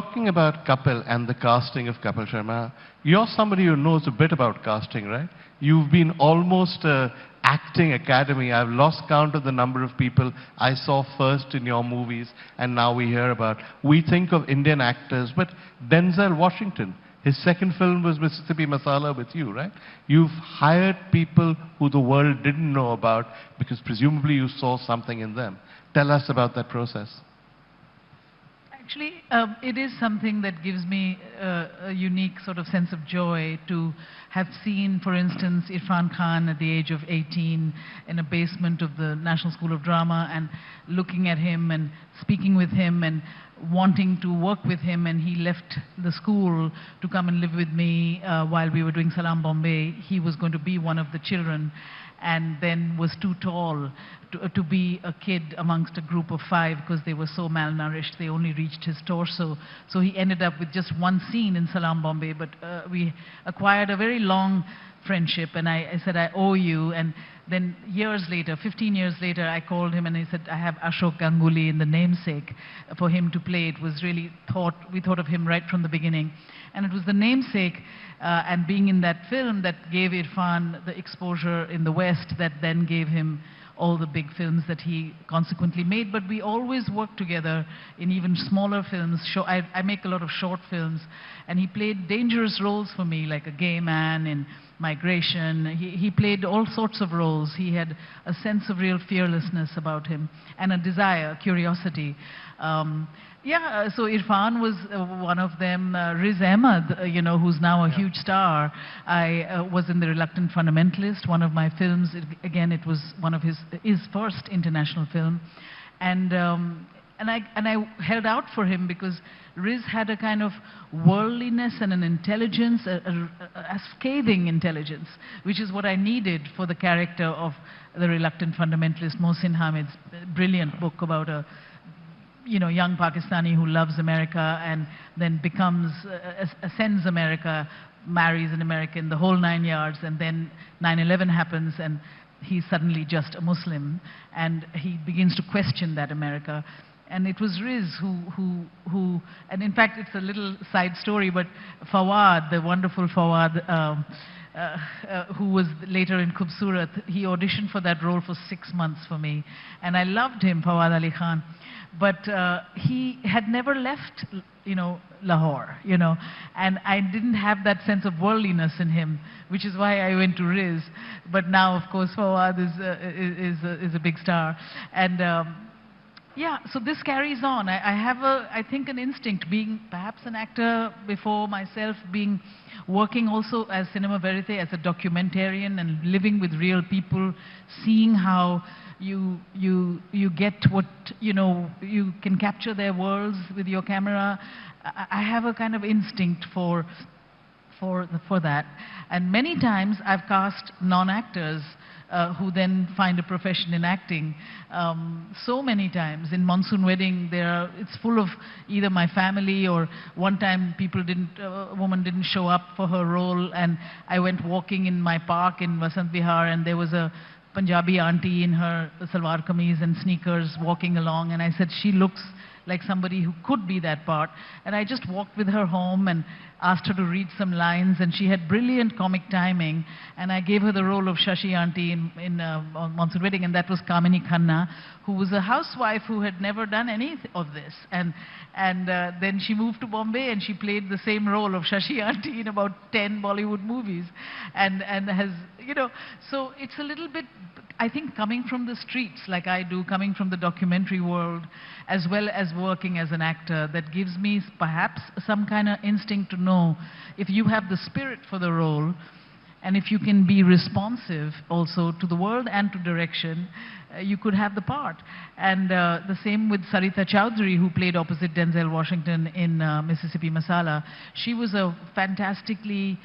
talking about Kapil and the casting of Kapil Sharma, you're somebody who knows a bit about casting, right? You've been almost acting academy. I've lost count of the number of people I saw first in your movies, and now we hear about. We think of Indian actors, but Denzel Washington, his second film was Mississippi Masala with you, right? You've hired people who the world didn't know about because presumably you saw something in them. Tell us about that process. Actually, it is something that gives me a unique sort of sense of joy to have seen, for instance, Irfan Khan at the age of 18 in a basement of the National School of Drama and looking at him and speaking with him and wanting to work with him, and he left the school to come and live with me while we were doing Salam Bombay. He was going to be one of the children and then was too tall to be a kid amongst a group of 5 because they were so malnourished. They only reached his torso. So he ended up with just one scene in Salam Bombay, but we acquired a very long friendship, and I said, I owe you. And then years later, 15 years later, I called him and I said, I have Ashok Ganguly in the namesake for him to play. It was really we thought of him right from the beginning. And it was the namesake and being in that film that gave Irfan the exposure in the West that then gave him all the big films that he consequently made. But we always worked together in even smaller films. I make a lot of short films, and he played dangerous roles for me, like a gay man in Migration. He played all sorts of roles. He had a sense of real fearlessness about him and a desire, curiosity. Yeah, so Irfan was one of them. Riz Ahmed, who's now a huge star. I was in The Reluctant Fundamentalist, one of my films. Again, it was one of his first international film. And I held out for him because Riz had a kind of worldliness and an intelligence, a scathing intelligence, which is what I needed for the character of The Reluctant Fundamentalist, Mohsin Hamid's brilliant book about a young Pakistani who loves America and then ascends America, marries an American, the whole 9 yards, and then 9/11 happens and he's suddenly just a Muslim and he begins to question that America. And it was Riz who, and in fact it's a little side story, but Fawad, the wonderful Fawad, who was later in Khubsurat, he auditioned for that role for 6 months for me. And I loved him, Fawad Ali Khan. But he had never left, Lahore, and I didn't have that sense of worldliness in him, which is why I went to Riz. But now, of course, Fawad is a big star. And yeah, so this carries on. I have, I think, an instinct, being perhaps an actor before myself, working also as cinema verite, as a documentarian and living with real people, seeing how you get what, you can capture their worlds with your camera. I have a kind of instinct for that. And many times I've cast non-actors who then find a profession in acting. So many times. In Monsoon Wedding, it's full of either my family, or one time a woman didn't show up for her role, and I went walking in my park in Vasant Vihar, and there was a Punjabi auntie in her salwar kameez and sneakers walking along, and I said, she looks like somebody who could be that part. And I just walked with her home and asked her to read some lines, and she had brilliant comic timing, and I gave her the role of Shashi auntie in Monsoon Wedding, and that was Kamini Khanna, who was a housewife who had never done any of this. And then she moved to Bombay and she played the same role of Shashi auntie in about 10 Bollywood movies, and has, so it's a little bit, I think, coming from the streets like I do, coming from the documentary world, as well as working as an actor, that gives me perhaps some kind of instinct to know if you have the spirit for the role, and if you can be responsive also to the world and to direction, you could have the part. And the same with Sarita Chowdhury, who played opposite Denzel Washington in Mississippi Masala. She was a fantastically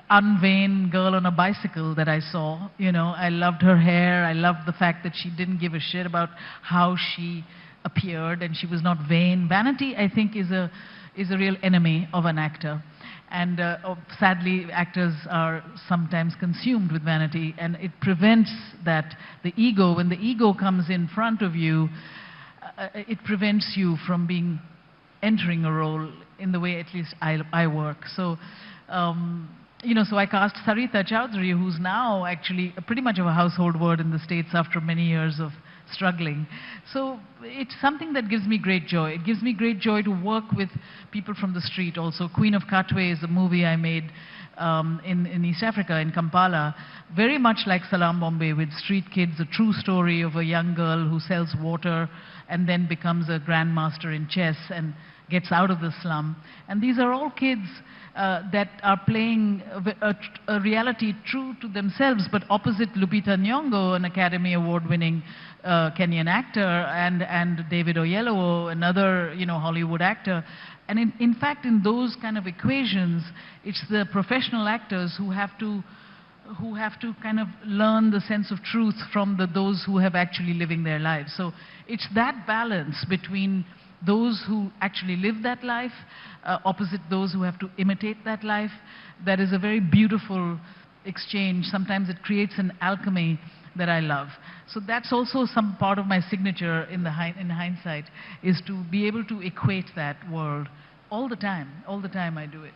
unvain girl on a bicycle that I saw. I loved her hair. I loved the fact that she didn't give a shit about how she appeared, and she was not vain. Vanity, I think, is a real enemy of an actor. And sadly, actors are sometimes consumed with vanity, and it prevents that, the ego, when the ego comes in front of you, it prevents you from being entering a role in the way at least I work. So, so I cast Sarita Chowdhury, who's now actually pretty much of a household word in the States after many years of struggling. So it's something that gives me great joy. It gives me great joy to work with people from the street also. Queen of Katwe is a movie I made in East Africa, in Kampala, very much like Salam Bombay, with street kids, a true story of a young girl who sells water and then becomes a grandmaster in chess and gets out of the slum. And these are all kids that are playing a reality true to themselves, but opposite Lupita Nyong'o, an Academy Award-winning Kenyan actor, and David Oyelowo, another Hollywood actor. And in fact, in those kind of equations, it's the professional actors who have to kind of learn the sense of truth from those who have actually living their lives. So it's that balance between those who actually live that life, opposite those who have to imitate that life, that is a very beautiful exchange. Sometimes it creates an alchemy that I love. So that's also some part of my signature in hindsight, is to be able to equate that world all the time. All the time I do it.